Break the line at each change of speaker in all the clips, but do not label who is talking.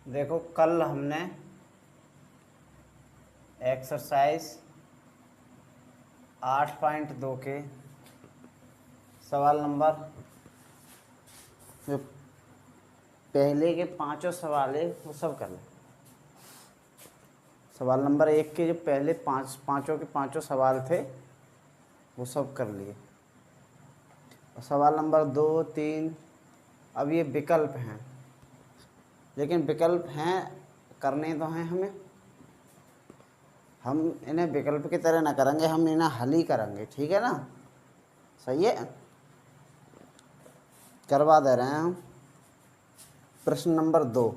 देखो कल हमने एक्सरसाइज 8.2 के सवाल नंबर जो पहले के पांचों सवाल है वो सब कर लें। सवाल नंबर 1 के जो पहले पांचों के पांचों सवाल थे वो सब कर लिए। और सवाल नंबर 2, 3 अब ये विकल्प हैं, लेकिन विकल्प हैं करने तो हैं हमें, हम इन्हें विकल्प की तरह ना करेंगे, हम इन्हें हल ही करेंगे। ठीक है ना, सही है, करवा दे रहे हैं हम। प्रश्न नंबर 2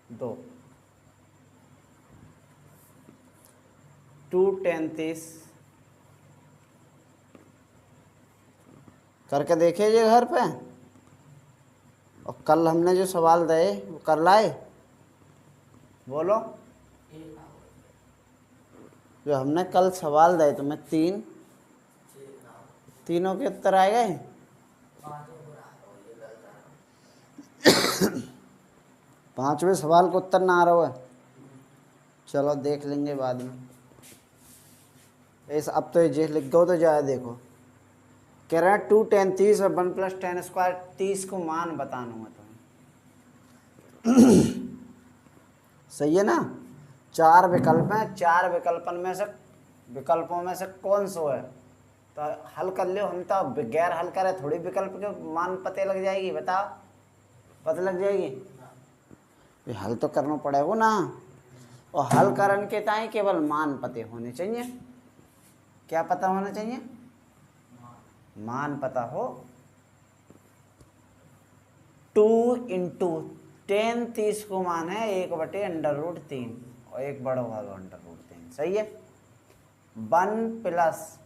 2 करके देखिए घर पे। और कल हमने जो सवाल दिए वो कर लाए, बोलो। जो हमने कल सवाल दिए तुम्हें तीनों के उत्तर आए गए। पांचवें सवाल का उत्तर ना आ रहा है, चलो देख लेंगे बाद में। इस अब तो ये लिख दो तो जाए। देखो कह रहे हैं 2 tan 30 और 1 + tan² 30 को मान बताना है तुम्हें। सही है ना, 4 विकल्प हैं, 4 विकल्पों में से कौन सा है तो हल कर लो। हम तो गैर हल करे थोड़ी विकल्प के मान पते लग जाएगी, बताओ, पता लग जाएगी। हल तो करना पड़ेगा ना, और हल करने के ताई केवल मान पते होने चाहिए। क्या पता होना चाहिए? मान पता हो। 2 × tan 30 को मान है 1/√3 और एक बड़ा होगा √3। सही है। 1 +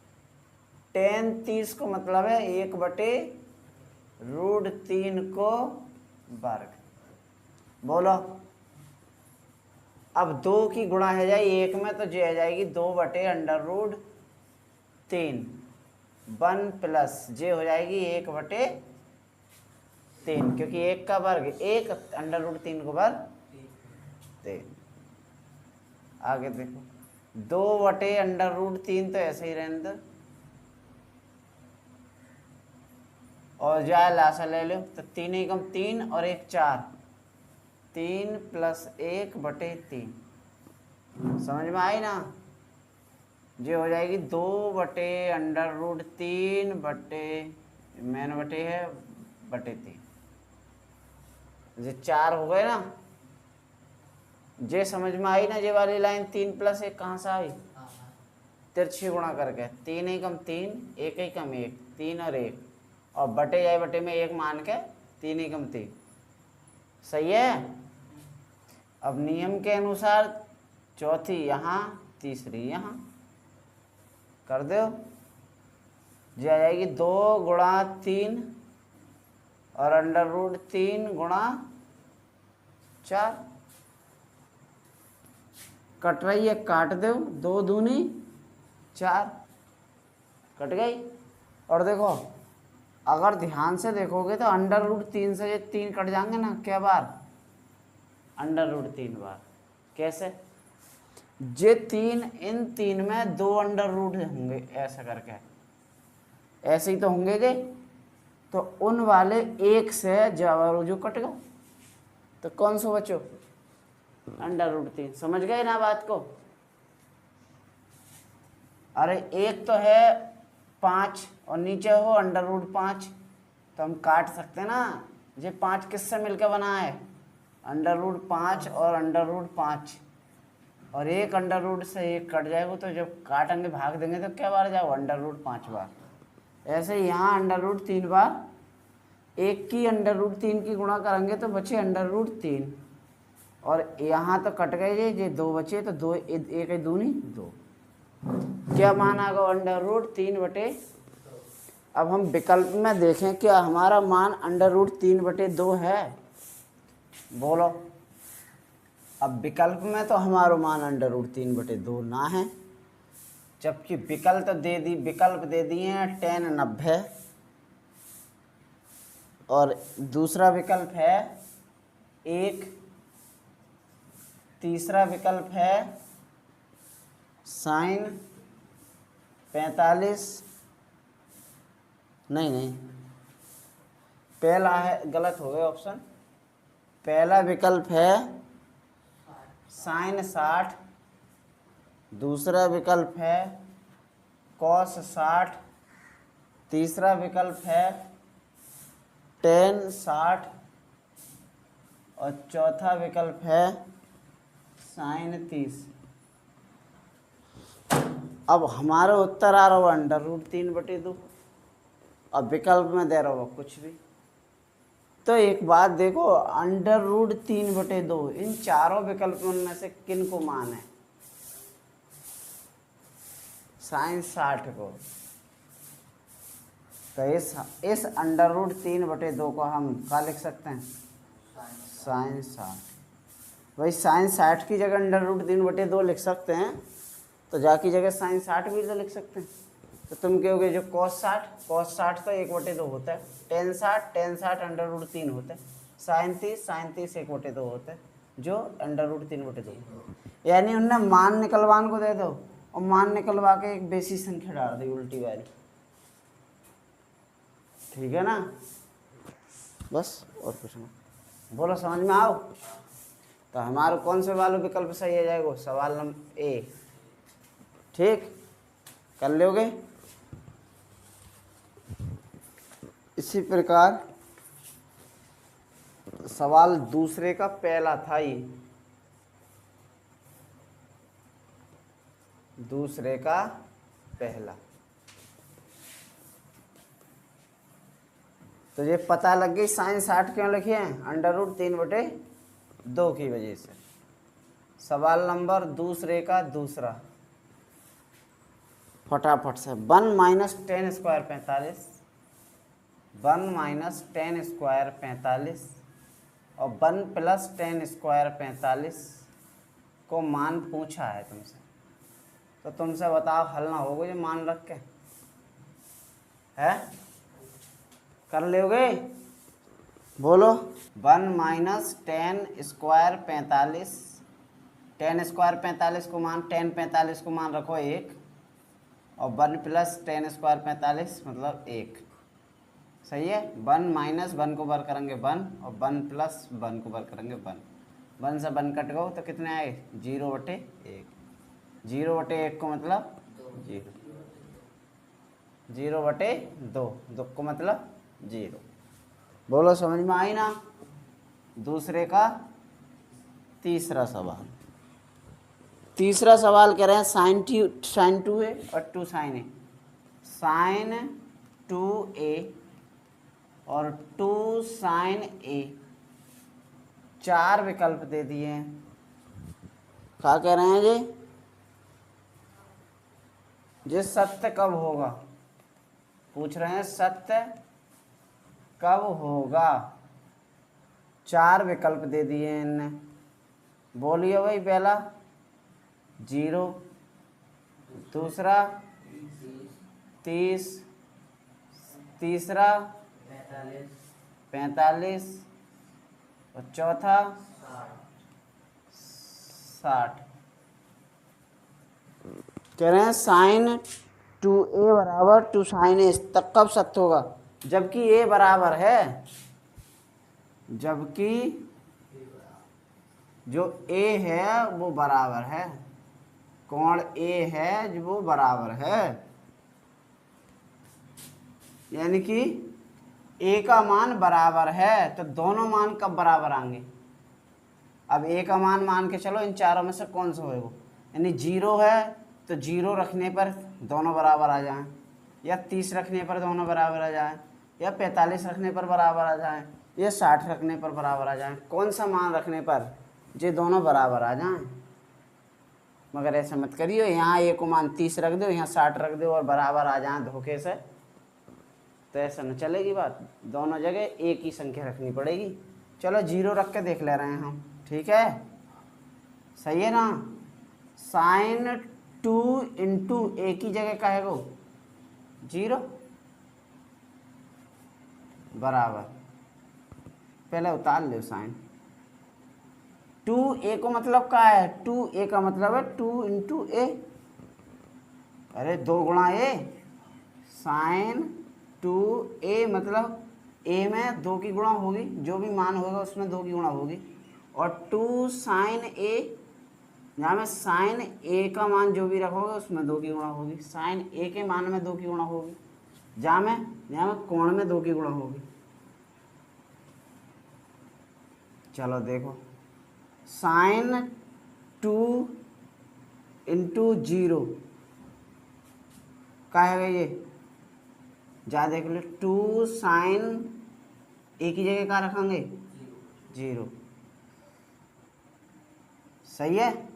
tan 30 को मतलब है 1/√3 को वर्ग। बोलो अब 2 की गुणा है जाए 1 में तो ये आ जाएगी 2/√3। 1 + जे हो जाएगी 1/3, क्योंकि 1 का वर्ग 1 √3 को वर्ग 3। आगे देखो 2/√3 तो ऐसे ही रहने दो, और जाए लासा ले लो तो 3 × 3 और 1 4, 3 + 1/3। समझ में आई ना? ये हो जाएगी 2/√3 मेन बटे है बटे 3। ये 4 हो गए ना। ये समझ में आई ना? ये वाली लाइन 3 + 1 कहाँ से आई? तिरछी गुणा करके 3 × 3 1 × 1 3 और 1 और बटे जाए बटे में 1 मान के 3 × 3। सही है। अब नियम के अनुसार चौथी यहाँ, तीसरी यहाँ कर दो। ये आ जाएगी 2 × 3 और √3 × 4। कट रही है, काट दो, 2 दूनी 4, कट गई। और देखो अगर ध्यान से देखोगे तो √3 से ये 3 कट जाएंगे ना, क्या बार? √3 बार। कैसे? ये 3 इन 3 में 2 √ होंगे, ऐसा करके ऐसे ही तो होंगे जे, तो उन वाले 1 से जो कट गया तो कौन सा बचो? √3। समझ गए ना बात को? अरे एक तो है 5 और नीचे हो √5, तो हम काट सकते हैं ना। ये 5 किससे मिलकर बना है? √5 और √5, और 1 √ से 1 कट जाएगा, तो जब काटेंगे भाग देंगे तो क्या बार जाओ? √5 बार। ऐसे यहाँ √3 बार, 1 की √3 की गुणा करेंगे तो बचे √3, और यहाँ तो कट गए ये 2 बचे, तो 2 1 दूनी 2। क्या मान आ गया? √3/। अब हम विकल्प में देखें क्या हमारा मान √3/2 है? बोलो। अब विकल्प में तो हमारा मान √3/2 ना है, जबकि विकल्प दे दिए हैं tan 90, और दूसरा विकल्प है 1। तीसरा विकल्प है साइन 45, नहीं पहला है, गलत हो गया ऑप्शन। पहला विकल्प है साइन 60, दूसरा विकल्प है कॉस 60, तीसरा विकल्प है टेन 60 और चौथा विकल्प है साइन 30। अब हमारा उत्तर आ रहा होगा √3/2। अब विकल्प में दे रहा होगा कुछ भी। तो एक बात देखो, √3/2 इन चारों विकल्पों में से किन को मान है? साइन 60 को। तो इस √3/2 को हम क्या लिख सकते हैं? साइन 60। भाई साइन 60 की जगह √3/2 लिख सकते हैं, तो जाकी जगह साइन 60 भी तो लिख सकते हैं। तो तुम कहोगे जो cos 60 तो 1/2 होता है, टेन 60 √3 होता है, साइन 30 1/2 होता है, जो √3/2। यानी उनने मान निकलवान को दे दो और मान निकलवा के एक बेसी संख्या डाल दी उल्टी वाली। ठीक है ना? बस और कुछ नहीं। बोलो समझ में आओ? तो हमारा कौन से वाला विकल्प सही आ जाएगा? सवाल नंबर ए। ठीक, कर लोगे? इसी प्रकार सवाल दूसरे का पहला था ये, दूसरे का पहला। तो ये पता लग गई साइन 60 क्यों लिखे हैं? √3/2 की वजह से। सवाल नंबर दूसरे का दूसरा, फटाफट से। 1 - 10² 45, 1 - 10² 45 और 1 + 10² 45 को मान पूछा है तुमसे। तो तुमसे बताओ हल ना होगा ये मान रख के? है कर लोगे? बोलो। 1 - 10² 45, 10² 45 को मान, 10 45 को मान रखो 1 और 1 + 10² 45 मतलब 1। सही है? 1 - 1 को बर करेंगे 1 और 1 + 1 को बर करेंगे 1। 1 से 1 कट गो तो कितने आए? 0/1। 0/1 को मतलब 0, 0/2, 2 को मतलब 0। बोलो समझ में आई ना? दूसरे का तीसरा सवाल। तीसरा सवाल कह रहे हैं साइन 2a और 2 sin a। साइन 2a और 2 sin a, 4 विकल्प दे दिए हैं। क्या कह रहे हैं जी? ये सत्य कब होगा? पूछ रहे हैं सत्य कब होगा। 4 विकल्प दे दिए हैं इनने। बोलिए भाई। पहला 0, दूसरा 30, तीसरा 45 और चौथा 60। कह रहे हैं साइन 2a = 2 sin a तब कब सत्य होगा? जबकि a बराबर है, जबकि जो a है वो बराबर है, कोण a है जो वो बराबर है। यानी कि a का मान बराबर है, तो दोनों मान कब बराबर आएंगे? अब a का मान के चलो इन चारों में से कौन सा होगा? यानी 0 है तो 0 रखने पर दोनों बराबर आ जाएं, या 30 रखने पर दोनों बराबर आ जाएं, या 45 रखने पर बराबर आ जाएं, या 60 रखने पर बराबर आ जाएं। कौन सा मान रखने पर जो दोनों बराबर आ जाएं? मगर ऐसा मत करियो यहाँ a को मान 30 रख दो, यहाँ 60 रख दो और बराबर आ जाएं धोखे से, तो ऐसा न चलेगी बात। दोनों जगह एक ही संख्या रखनी पड़ेगी। चलो 0 रख के देख ले रहे हैं हम। ठीक है? सही है ना? साइन 2 × a की जगह का है वो 0 बराबर, पहले उतार लो साइन, 2a को मतलब क्या है, 2a का मतलब है 2 इंटू ए, अरे 2 गुणा ए, साइन 2a मतलब a में 2 की गुणा होगी, जो भी मान होगा उसमें 2 की गुणा होगी, और 2 साइन a, जहाँ में साइन a का मान जो भी रखोगे उसमें 2 की गुणा होगी, साइन a के मान में 2 की गुणा होगी, जहाँ में कोण में 2 की गुणा होगी। चलो देखो, साइन 2 इंटू 0 क्या है ये, जा देख लो, 2 साइन ए की जगह क्या रखेंगे, 0, सही है।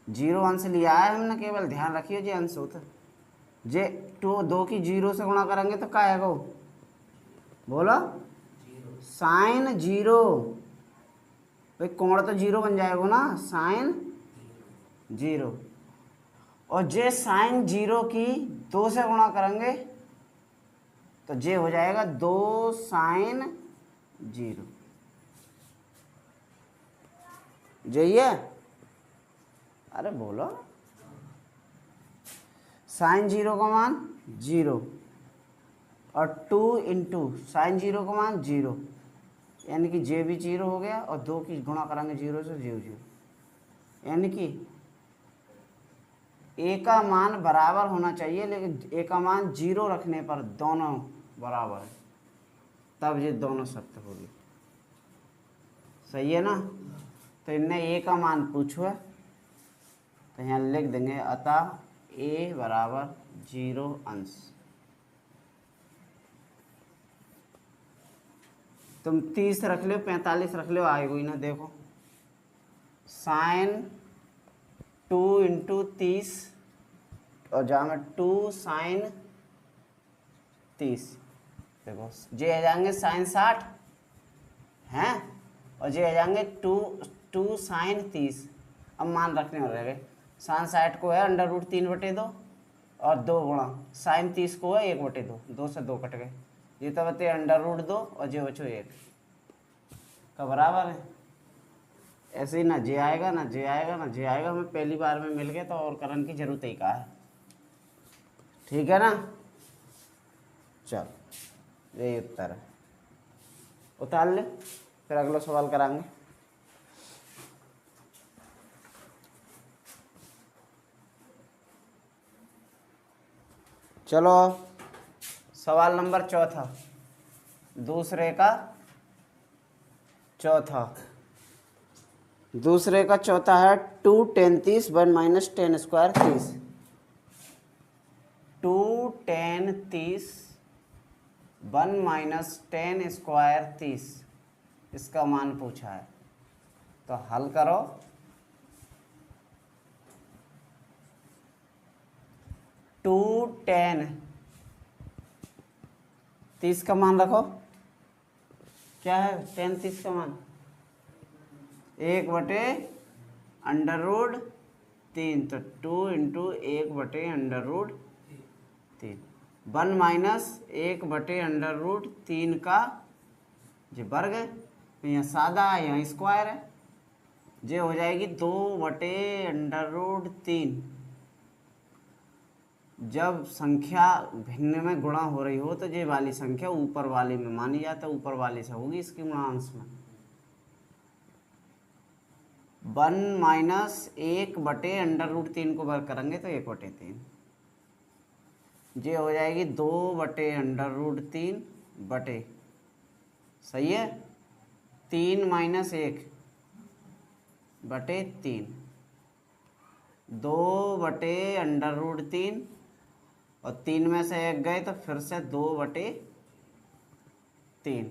0 अंश लिया है हमने, केवल ध्यान रखिए जे अंश होता जे 2 की 0 से गुणा करेंगे तो क्या आएगा, बोलो, साइन 0, भाई कोण तो 0 बन जाएगा ना, साइन 0, और जे साइन 0 की 2 से गुणा करेंगे तो जे हो जाएगा 2 साइन 0, यही है, अरे बोलो, साइन 0 का मान 0 और 2 इंटू साइन 0 का मान 0, यानी कि जे भी 0 हो गया, और 2 की गुणा करेंगे 0 से 0 0, यानी कि ए का मान बराबर होना चाहिए, लेकिन ए का मान 0 रखने पर दोनों बराबर है, तब ये दोनों सत्य होगी, सही है ना। तो इनने ए का मान पूछो है, तो यहाँ लिख देंगे, अतः ए बराबर 0 अंश। तुम 30 रख लो, 45 रख लो, आएगा ही ना, देखो, साइन 2 इंटू 30, और जहाँ में 2 साइन 30, देखो जे आ जाएंगे साइन 60 हैं, और जे आ जाएंगे 2 साइन 30, अब मान रखने हो रहे, साइन 60 को है √3/2, और 2 गुणा साइन 30 को है 1/2, 2 से 2 कट गए, ये तो बते √2 और जे बचो 1 का बराबर है। ऐसे ही ना जे आएगा ना जे आएगा ना जे आएगा, हमें पहली बार में मिल गए तो और करने की जरूरत ही का है, ठीक है ना। चल यही उत्तर है, उतार ले, फिर अगला सवाल कराएंगे। चलो सवाल नंबर चौथा, दूसरे का चौथा है 2 tan 30 1 minus tan square 30, 2 tan 30 1 minus tan square 30, इसका मान पूछा है, तो हल करो। 2 tan 30 का मान रखो, क्या है tan 30 का मान, 1/√3, तो 2 इंटू 1/√3, 1 माइनस 1/√3 का जो वर्ग है, यहाँ सादा है यहाँ स्क्वायर है, जे हो जाएगी 2/√3। जब संख्या भिन्न में गुणा हो रही हो तो ये वाली संख्या ऊपर वाली में मानी जाता है, ऊपर वाली से होगी इसकी गुणांश में, 1 माइनस 1/√3 को वर्ग करेंगे तो 1/3, ये हो जाएगी 2/√3 बटे, सही है, 3 माइनस 1/3, 2/√3, और 3 में से 1 गए तो फिर से 2/3,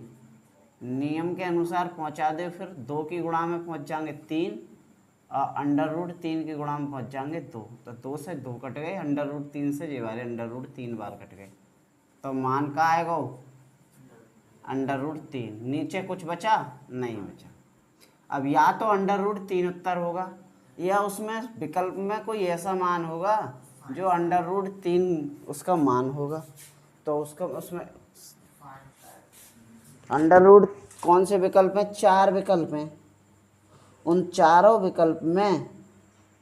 नियम के अनुसार पहुंचा दे, फिर 2 की गुणा में पहुंच जाएंगे 3, और √3 की गुणा में पहुंच जाएंगे 2, तो 2 से 2 कट गए, √3 से ये वाले √3 बार कट गए, तो मान का आएगा √3, नीचे कुछ बचा नहीं बचा। अब या तो √3 उत्तर होगा, या उसमें विकल्प में कोई ऐसा मान होगा जो √3 उसका मान होगा, तो उसका उसमें अंडर रूट कौन से विकल्प हैं, 4 विकल्प हैं, उन चारों विकल्प में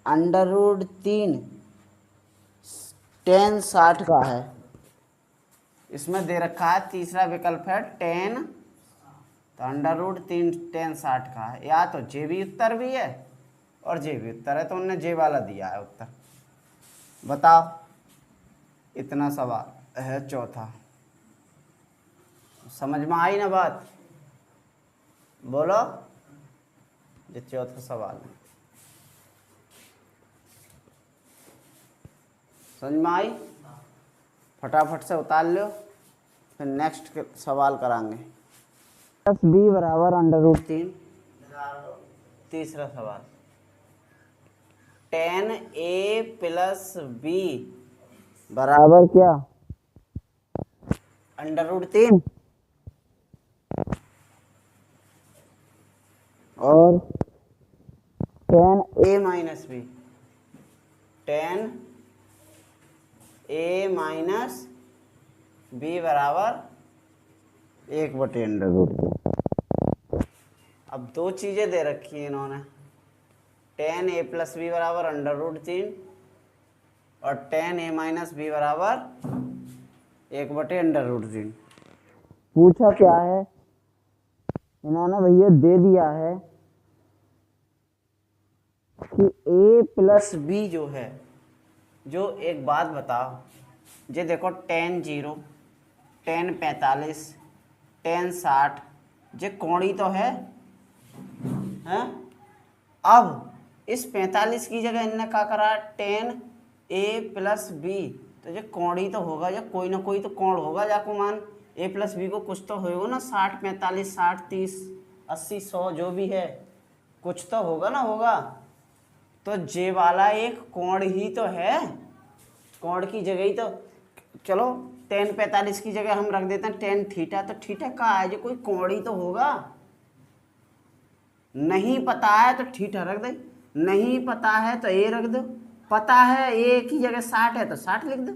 √3 tan 60 का है। इसमें दे रखा है तीसरा विकल्प है tan, तो √3 tan 60 का है। या तो जे भी उत्तर भी है और जे भी उत्तर है, तो उन्होंने जे वाला दिया है उत्तर। बताओ, इतना सवाल है चौथा। समझ में आई ना बात? बोलो, ये चौथा सवाल है। समझ में आई? फटाफट से उतार लो, फिर नेक्स्ट सवाल कराएंगे। प्लस बी बराबर √3। तीसरा सवाल, tan a प्लस बी बराबर क्या? √3 और tan a minus B, tan a minus B बराबर 1/√3। अब दो चीज़ें दे रखी हैं इन्होंने, tan a प्लस बी बराबर √3 और tan a माइनस बी बराबर 1/√3। पूछा क्या है इन्होंने भैया? दे दिया है कि a प्लस बी जो है, जो एक बात बताओ, ये देखो tan 0, tan 45, tan 60, ये कोणी तो है हैं? अब इस 45 की जगह इनने क्या करा? tan a प्लस बी, तो ये कोणी तो होगा, या कोई ना कोई तो कोण होगा। जाको मान a प्लस बी को कुछ तो होगा ना, 60, 45, 60, 30, 80, 100 जो भी है, कुछ तो होगा ना, होगा। तो जे वाला एक कोण ही तो है, कोण की जगह ही तो, चलो tan 45 की जगह हम रख देते हैं tan थीटा, तो थीटा का है, जो कोई कोण ही तो होगा। नहीं पता है तो थीटा रख दे, नहीं पता है तो a रख दो, पता है a की जगह 60 है तो 60 लिख दो।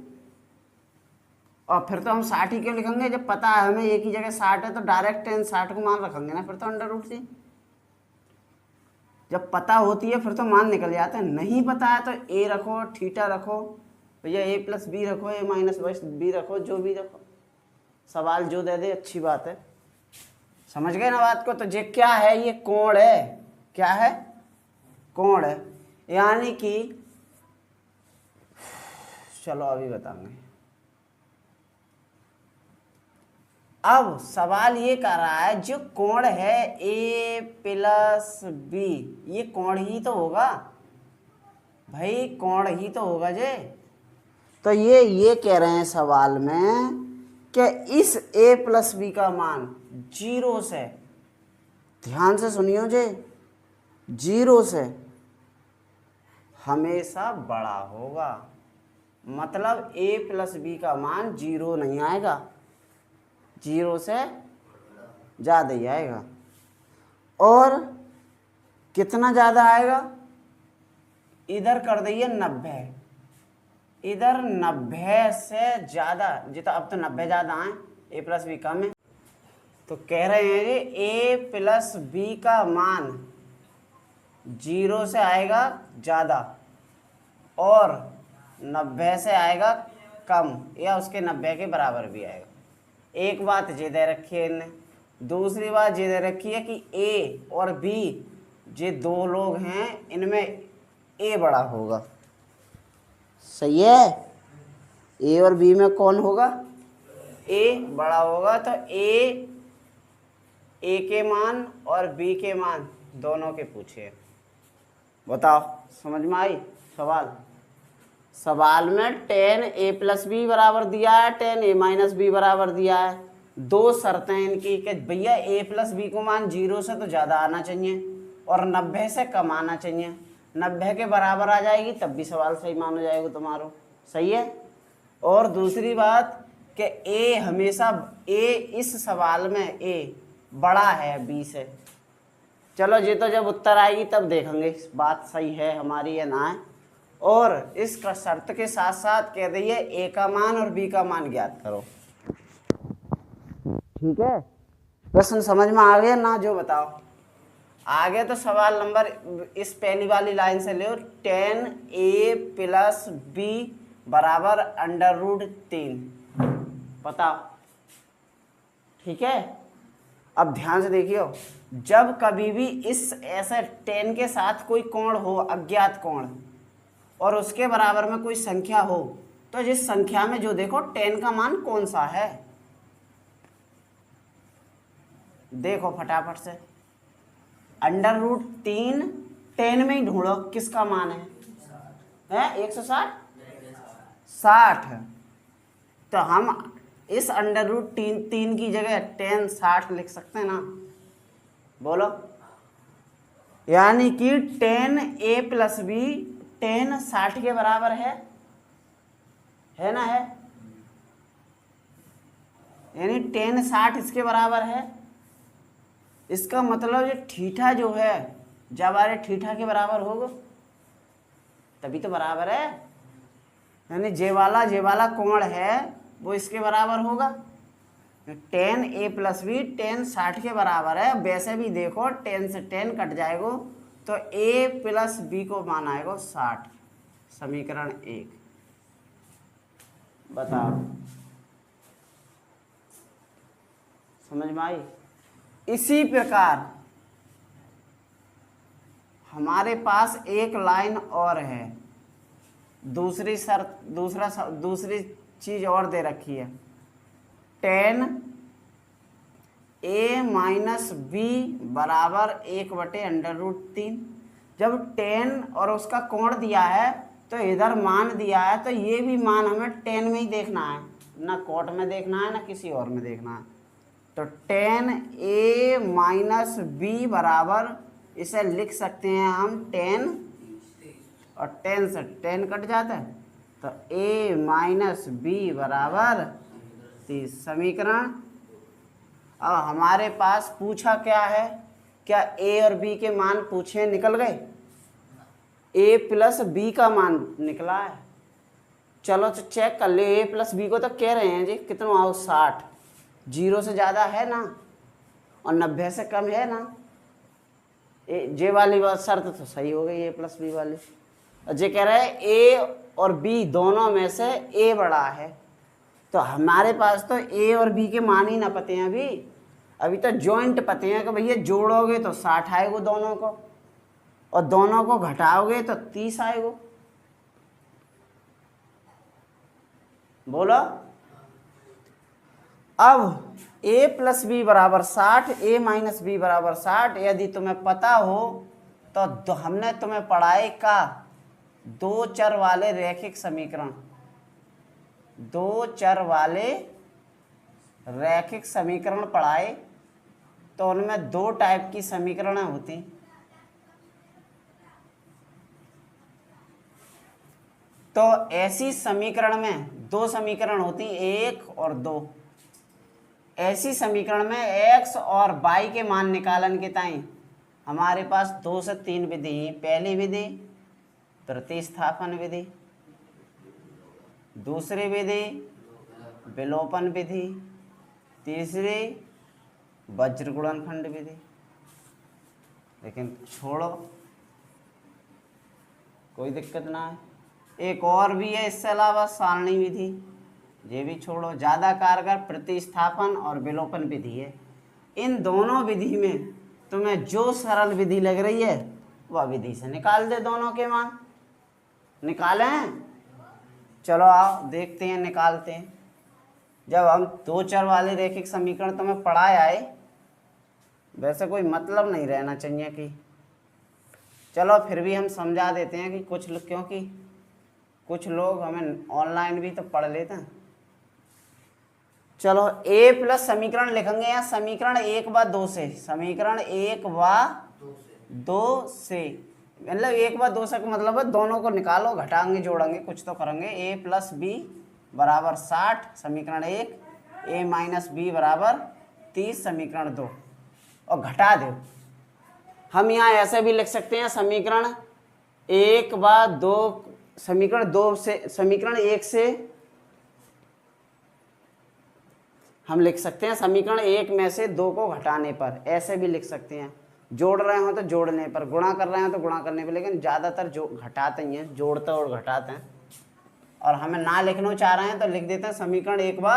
और फिर तो हम 60 ही क्यों लिखेंगे? जब पता है हमें a की जगह 60 है तो डायरेक्ट tan 60 को मान रखेंगे ना, फिर तो √3। जब पता होती है फिर तो मान निकल जाते हैं। नहीं पता है तो a रखो, थीटा रखो, भैया a प्लस बी रखो, a माइनस बी रखो, जो भी रखो, सवाल जो दे दे अच्छी बात है। समझ गए ना बात को? तो ये क्या है? ये कोण है। क्या है? कोण है। यानी कि चलो अभी बताएंगे। अब सवाल ये कर रहा है, जो कोण है a प्लस बी, ये कोण ही तो होगा भाई, कोण ही तो होगा जे। तो ये कह रहे हैं सवाल में कि इस a प्लस बी का मान 0 से, ध्यान से सुनियो जे, 0 से हमेशा बड़ा होगा। मतलब a प्लस बी का मान 0 नहीं आएगा, 0 से ज़्यादा ही आएगा। और कितना ज़्यादा आएगा? इधर कर दिए 90, इधर 90 से ज़्यादा, जितना अब तो 90 ज़्यादा आए, a प्लस बी कम है, तो कह रहे हैं कि a प्लस बी का मान 0 से आएगा ज़्यादा और 90 से आएगा कम, या उसके 90 के बराबर भी आएगा। एक बात ये दे रखी है इनने। दूसरी बात ये दे रखी है कि a और b, ये दो लोग हैं, इनमें a बड़ा होगा। सही है? a और b में कौन होगा? a बड़ा होगा। तो a के मान और b के मान दोनों के पूछे। बताओ, समझ में आई सवाल? सवाल में tan a प्लस बी बराबर दिया है, tan a माइनस बी बराबर दिया है। दो शर्तें इनकी कि भैया a प्लस बी को मान 0 से तो ज़्यादा आना चाहिए और 90 से कम आना चाहिए। 90 के बराबर आ जाएगी तब भी सवाल सही माना जाएगा तुम्हारा। सही है? और दूसरी बात कि a हमेशा, a इस सवाल में a बड़ा है b से। चलो ये तो जब उत्तर आएगी तब देखेंगे बात सही है हमारी या ना है। और इस शर्त के साथ साथ कह दिए a का मान और b का मान ज्ञात करो। ठीक है? प्रश्न समझ में आ गया ना? जो बताओ। आगे तो सवाल नंबर इस पहली वाली लाइन से ले 10a प्लस b बराबर अंडर रूट 3। बताओ, ठीक है। अब ध्यान से देखियो, जब कभी भी इस ऐसे 10 के साथ कोई कोण हो, अज्ञात कोण, और उसके बराबर में कोई संख्या हो, तो जिस संख्या में जो देखो 10 का मान कौन सा है, देखो फटाफट से। अंडर रूट 3 10 में ही ढूंढो किसका मान है 160 60। तो हम इस अंडर रूट 3 की जगह 10 60 लिख सकते हैं ना, बोलो। यानी कि 10a प्लस b 10 60 के बराबर है ना, है। यानी 10 60 इसके बराबर है। इसका मतलब जो थीटा जो है, जब अरे थीटा के बराबर होगा तभी तो बराबर है। यानी जे वाला कोण है वो इसके बराबर होगा। 10a प्लस b 10 60 के बराबर है। वैसे भी देखो 10 से 10 कट जाएगा तो a प्लस b को मान आएगा 60। समीकरण 1। बताओ, समझ में आई। इसी प्रकार हमारे पास एक लाइन और है, दूसरी चीज और दे रखी है। 10a माइनस b बराबर 1/√3। जब 10 और उसका कोण दिया है तो इधर मान दिया है, तो ये भी मान हमें 10 में ही देखना है, ना कोट में देखना है ना किसी और में देखना है। तो 10a माइनस b बराबर, इसे लिख सकते हैं हम 10 और 10 से 10 कट जाता है तो a माइनस b बराबर 30। समीकरण। अब हमारे पास पूछा क्या है, क्या a और b के मान पूछे, निकल गए। a प्लस b का मान निकला है। चलो तो चेक कर ले, a प्लस b को तो कह रहे हैं जी कितना आओ 60, 0 से ज़्यादा है ना और 90 से कम है ना। जे वाली बात शर्त तो सही हो गई, a प्लस b वाली। और जे कह रहे हैं a और b दोनों में से a बड़ा है, तो हमारे पास तो a और b के मान ही ना पते हैं अभी तो जॉइंट पते हैं कि भैया जोड़ोगे तो 60 आएगा दोनों को, और दोनों को घटाओगे तो 30 आएगा। बोलो। अब a प्लस बी बराबर 60, a माइनस बी बराबर 60 यदि तुम्हें पता हो तो हमने तुम्हें पढ़ाए का दो चर वाले रैखिक समीकरण, दो चर वाले रैखिक समीकरण पढ़ाए, तो उनमें दो टाइप की समीकरण होती। तो ऐसी समीकरण में दो समीकरण होती, 1 और 2। ऐसी समीकरण में x और y के मान निकालन के ताई हमारे पास 2 से 3 विधि। पहली विधि प्रतिस्थापन विधि, दूसरी विधि विलोपन विधि, तीसरी वज्र गुणनखंड विधि। लेकिन छोड़ो, कोई दिक्कत ना है। एक और भी है इससे अलावा सारणी विधि, ये भी छोड़ो। ज़्यादा कारगर प्रतिस्थापन और विलोपन विधि है। इन दोनों विधि में तुम्हें जो सरल विधि लग रही है वह विधि से निकाल दे दोनों के मान। निकालें? चलो आओ देखते हैं, निकालते हैं। जब हम दो चर वाले रैखिक समीकरण तुम्हें पढ़ाए आए, वैसे कोई मतलब नहीं रहना चाहिए कि, चलो फिर भी हम समझा देते हैं कि क्योंकि कुछ लोग हमें ऑनलाइन भी तो पढ़ लेते हैं। चलो a प्लस समीकरण लिखेंगे या समीकरण 1 व 2 से, समीकरण 1 व 2 से, मतलब 1 व 2 से का मतलब है दोनों को निकालो, घटाएंगे जोड़ेंगे कुछ तो करेंगे। a प्लस बी बराबर 60 समीकरण 1, a माइनस बी बराबर 30 समीकरण 2, और घटा दो। हम यहाँ ऐसे भी लिख सकते हैं समीकरण 1 व 2, समीकरण 2 से, समीकरण 1 से हम लिख सकते हैं समीकरण 1 में से 2 को घटाने पर, ऐसे भी लिख सकते हैं। जोड़ रहे हो तो जोड़ने पर, गुणा कर रहे हो तो गुणा करने पर, लेकिन ज़्यादातर जो घटाते ही हैं, जोड़ते और घटाते हैं। और हमें ना लिखना चाह रहे हैं तो लिख देते हैं समीकरण 1 व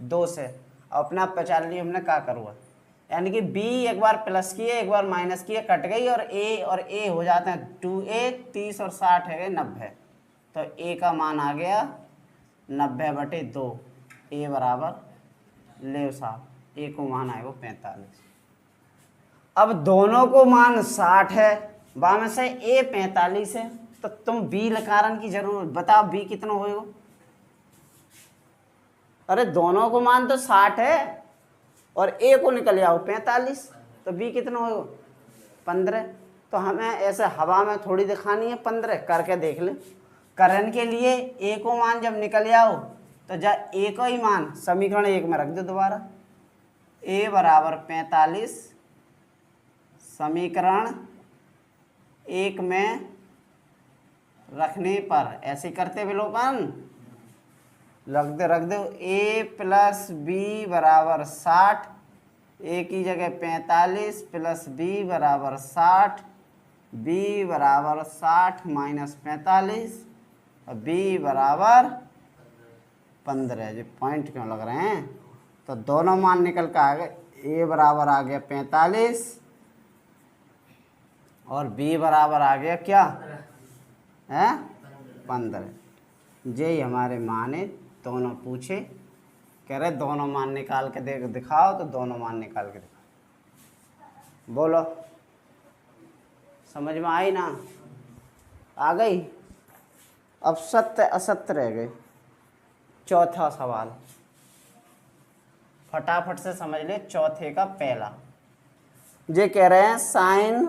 2 से, अपना पहचान लिए हमने क्या करूँगा। यानी कि b एक बार प्लस किए एक बार माइनस किए, कट गई, और a हो जाते हैं 2a, 30 और 60 है गए 90। तो a का मान आ गया 90/2। a बराबर ले साहब, a को मान आएगा 45। अब दोनों को मान 60 है, वहाँ में से a 45 है, तो तुम b कारण की जरूरत बताओ b कितना होएगा। अरे दोनों को मान तो 60 है और a को निकल आओ 45, तो b कितना होगा 15। तो हमें ऐसे हवा में थोड़ी दिखानी है 15, करके देख ले। करने के लिए a को मान जब निकल आओ तो जा a को ही मान समीकरण 1 में रख दो दोबारा। a बराबर 45 समीकरण 1 में रखने पर ऐसे करते विलोपन रख दो a प्लस बी बराबर 60, a की जगह 45 प्लस b बराबर 60, b बराबर 60 माइनस 45 और b बराबर 15। जो पॉइंट क्यों लग रहे हैं, तो दोनों मान निकल कर आ गए। a बराबर आ गया 45 और b बराबर आ गया क्या है 15। ये हमारे माने दोनों पूछे, कह रहे दोनों मान निकाल के दिखाओ, तो दोनों मान निकाल के दिखाओ। बोलो समझ में आई ना, आ गई। अब सत्य असत्य रह गए। चौथा सवाल फटाफट से समझ ले। चौथे का पहला ये कह रहे हैं साइन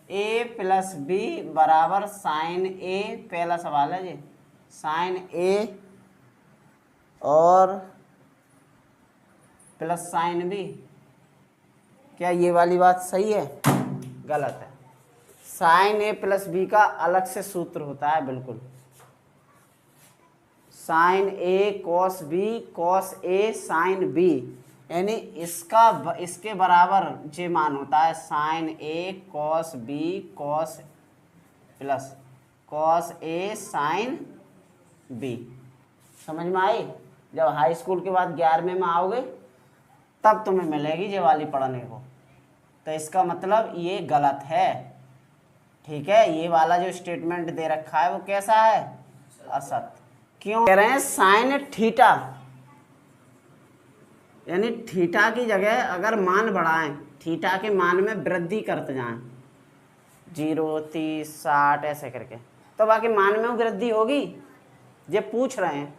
a प्लस b बराबर साइन a, पहला सवाल है जी, साइन a और प्लस साइन b। क्या ये वाली बात सही है गलत है? साइन a प्लस b का अलग से सूत्र होता है, बिल्कुल sine a cos b cos a sine b, यानी इसके बराबर जे मान होता है sine a cos b cos plus cos a sine b। समझ में आई? जब हाई स्कूल के बाद 11वें में आओगे तब तुम्हें मिलेगी ये वाली पढ़ने को। तो इसका मतलब ये गलत है, ठीक है। ये वाला जो स्टेटमेंट दे रखा है वो कैसा है असत्य। क्यों कह रहे हैं साइन थीटा, यानी थीटा की जगह अगर मान बढ़ाएं, थीटा के मान में वृद्धि करते जाएं 0 30 60 ऐसे करके, तो बाकी मान में वृद्धि होगी। ये पूछ रहे हैं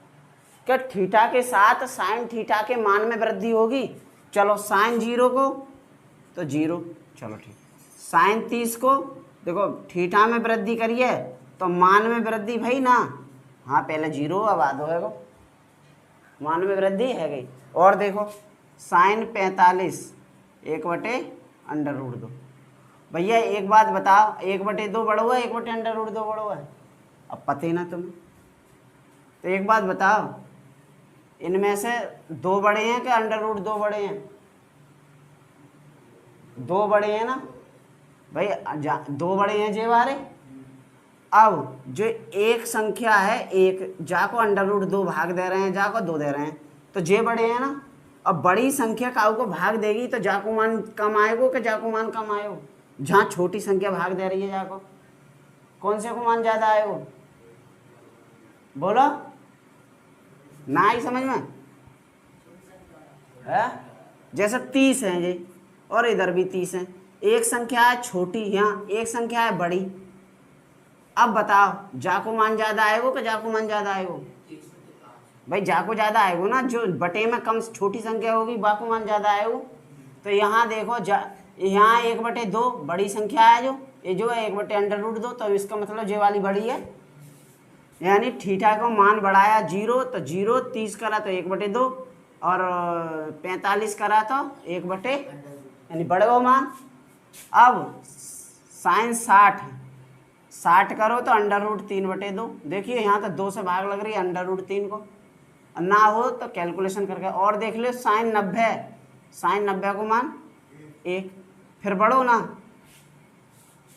कि थीटा के साथ साइन थीटा के मान में वृद्धि होगी। चलो साइन 0 को तो 0, चलो ठीक। साइन 30 को देखो थीटा में वृद्धि करिए तो मान में वृद्धि भाई ना, हाँ पहले 0 अब आधो है को मान में वृद्धि है गई। और देखो साइन 45 1/√2। भैया एक बात बताओ, 1/2 बड़ा हुआ है 1/√2 बड़ा हुआ है? अब पता ही ना तुम्हें, तो एक बात बताओ इनमें से 2 बड़े हैं कि √2 बड़े हैं? 2 बड़े हैं ना भाई, 2 बड़े हैं जे बारे। अब जो एक संख्या है एक जाको √2 भाग दे रहे हैं, जाको 2 दे रहे हैं, तो जे बड़े हैं ना। अब बड़ी संख्या काऊ को भाग देगी तो जाको मान कम आएगो कि जाको मान कम आएगो? जहाँ छोटी संख्या भाग दे रही है जाको कौन से को मान ज़्यादा आएगो? बोलो ना आई समझ में है? जैसे 30 है जी और इधर भी 30 है, एक संख्या है छोटी यहाँ, एक संख्या है बड़ी। अब बताओ जाको मान ज़्यादा आएगो कि जाको मान ज़्यादा आएगो? भाई जाको ज़्यादा आएगो ना, जो बटे में कम छोटी संख्या होगी बाको मान ज़्यादा आएगो। तो यहाँ देखो यहाँ 1/2 बड़ी संख्या है, जो है 1/√2, तो इसका मतलब ये वाली बड़ी है। यानी थीटा को मान बढ़ाया 0 तो 0, 30 करा तो 1/2 और 45 करा तो 1/, यानी बढ़ो मान। अब साइन 60 करो तो √3/2। देखिए यहाँ तो 2 से भाग लग रही है √3 को, ना हो तो कैलकुलेशन करके। और देख लो साइन 90 को मान 1, फिर बढ़ो ना,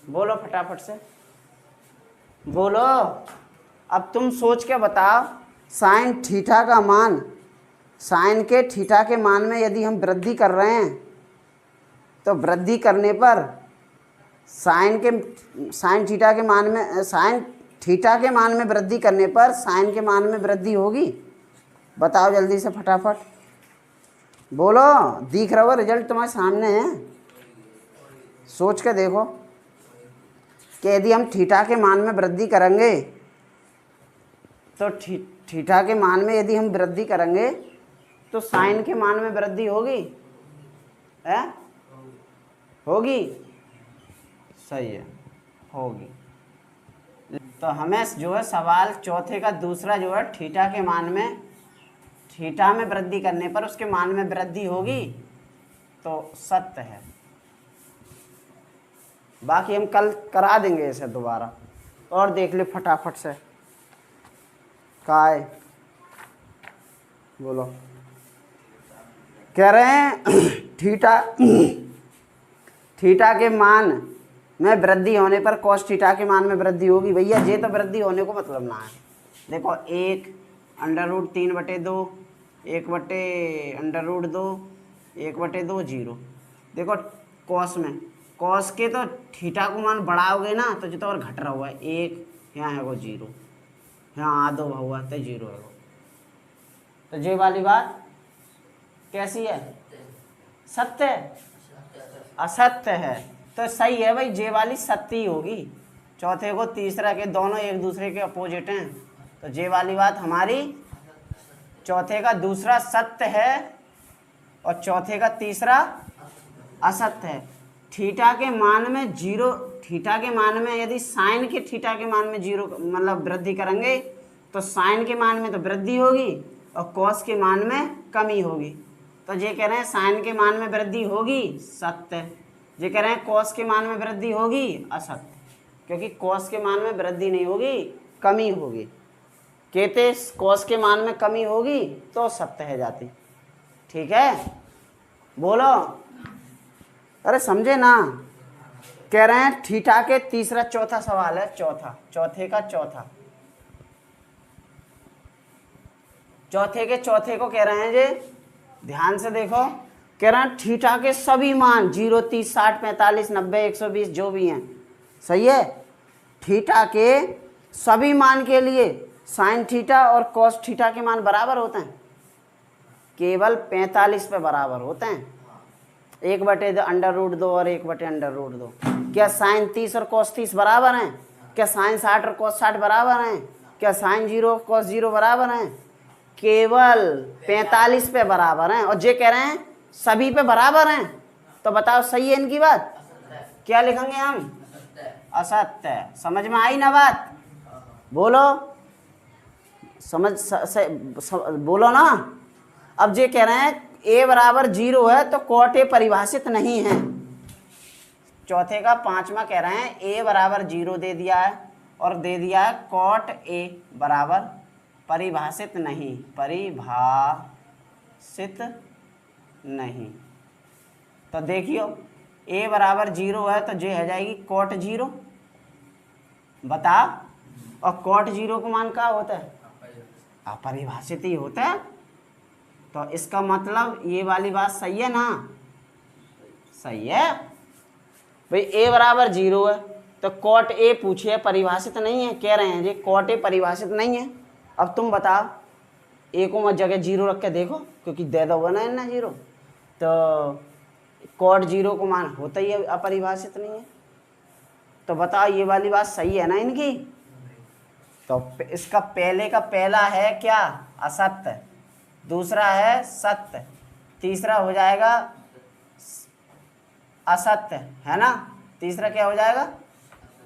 बोलो फटाफट से बोलो। अब तुम सोच के बताओ, साइन थीटा का मान, साइन के थीटा के मान में यदि हम वृद्धि कर रहे हैं तो वृद्धि करने पर साइन थीटा के मान में, साइन थीटा के मान में वृद्धि करने पर साइन के मान में वृद्धि होगी? बताओ जल्दी से फटाफट बोलो, दिख रहा है रिजल्ट तुम्हारे सामने है, सोच के देखो कि यदि हम थीटा के मान में वृद्धि करेंगे तो थीटा के मान में यदि हम वृद्धि करेंगे तो साइन के मान में वृद्धि होगी? है होगी? सही है, होगी। तो हमें जो है सवाल चौथे का दूसरा जो है थीटा के मान में, थीटा में वृद्धि करने पर उसके मान में वृद्धि होगी तो सत्य है। बाकी हम कल करा देंगे इसे दोबारा। और देख ले फटाफट से, का है बोलो। कह रहे हैं थीटा के मान में वृद्धि होने पर कॉस थीटा के मान में वृद्धि होगी। भैया ये तो वृद्धि होने को मतलब ना है। देखो 1 √3/2, 1/√2, 1/2 0। देखो कॉस में, कॉस के तो थीटा को मान बढ़ाओगे ना तो जो तो और घट रहा हुआ है, 1 यहाँ है वो 0, यहाँ आधो हुआ तो 0 है वो। तो ये वाली बात कैसी है? सत्य है? असत्य है? तो सही है भाई, जे वाली सत्य ही होगी। चौथे को तीसरा के दोनों एक दूसरे के अपोजिट हैं, तो जे वाली बात हमारी चौथे का दूसरा सत्य है और चौथे का तीसरा असत्य है। थीटा के मान में 0, थीटा के मान में यदि साइन के थीटा के मान में 0 मतलब वृद्धि करेंगे तो साइन के मान में तो वृद्धि होगी और कॉस के मान में कमी होगी। तो ये कह रहे हैं साइन के मान में वृद्धि होगी, सत्य। ये कह रहे हैं कॉस के मान में वृद्धि होगी, असत्य, क्योंकि कॉस के मान में वृद्धि नहीं होगी, कमी होगी। कहते कॉस के मान में कमी होगी तो सत्य है जाती। ठीक है, बोलो। अरे समझे ना, कह रहे हैं थीटा के तीसरा चौथा सवाल है, चौथे का चौथा, चौथे के चौथे को कह रहे हैं जे, ध्यान से देखो। कह रहे हैं थीटा के सभी मान 0, 30, 60, 45, 90, 120 जो भी हैं, सही है। थीटा के सभी मान के लिए साइन थीटा और कॉस थीटा के मान बराबर होते हैं, केवल 45 पे बराबर होते हैं। 1/√2 और 1/√2। क्या साइन 30 और कॉस 30 बराबर हैं? क्या साइन 60 और कॉस 60 बराबर हैं? क्या साइन 0 और कॉस 0 बराबर हैं? केवल 45 पे बराबर हैं। और ये कह रहे हैं सभी पे बराबर हैं, तो बताओ सही है इनकी बात? क्या लिखेंगे हम? असत्य। समझ में आई ना बात? बोलो, बोलो ना। अब ये कह रहे हैं a बराबर 0 है तो कॉट a परिभाषित नहीं है। चौथे का पांचवा कह रहे हैं a बराबर 0 दे दिया है और दे दिया है कॉट a बराबर परिभाषित नहीं, परिभाषित नहीं। तो देखियो a बराबर 0 है तो जे है जाएगी कॉट 0, बता। और कॉट 0 को मान क्या होता है? अपरिभाषित ही होता है। तो इसका मतलब ये वाली बात सही है ना? सही है भाई। a बराबर 0 है तो कॉट a पूछिए, परिभाषित नहीं है, कह रहे हैं जी कॉट a परिभाषित नहीं है। अब तुम बताओ, a को मत जगह 0 रख के देखो, क्योंकि दे दो ना 0, तो कॉट 0 को मान होता ही अपरिभाषित नहीं है। तो बताओ ये वाली बात सही है ना इनकी? तो इसका पहले का पहला है क्या? असत्य। दूसरा है सत्य, तीसरा हो जाएगा असत्य, है ना? तीसरा क्या हो जाएगा?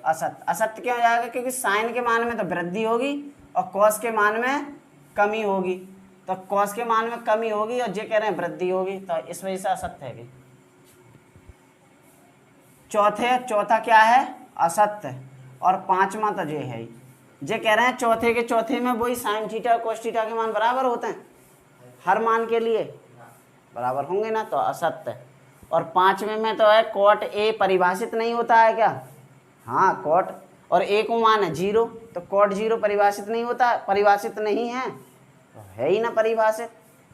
असत्य। असत्य क्या हो जाएगा? क्योंकि साइन के मान में तो वृद्धि होगी और कॉस के मान में कमी होगी। तो कॉस के मान में कमी होगी और जे कह रहे हैं वृद्धि होगी, तो इस वजह से असत्य है। चौथा क्या है? असत्य। और पांचवा तो जे है, जे कह रहे हैं चौथे के चौथे में वही साइन थीटा और कोस थीटा के मान बराबर होते हैं, हर मान के लिए बराबर होंगे ना, तो असत्य। और 5वें में तो है कॉट ए परिभाषित नहीं होता है क्या? हाँ कॉट, और ए को मान है 0, तो कॉट 0 परिभाषित नहीं होता, परिभाषित नहीं है तो है ही ना परिभाषित।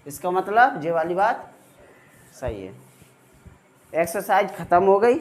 इसका मतलब ये वाली बात सही है। एक्सरसाइज खत्म हो गई।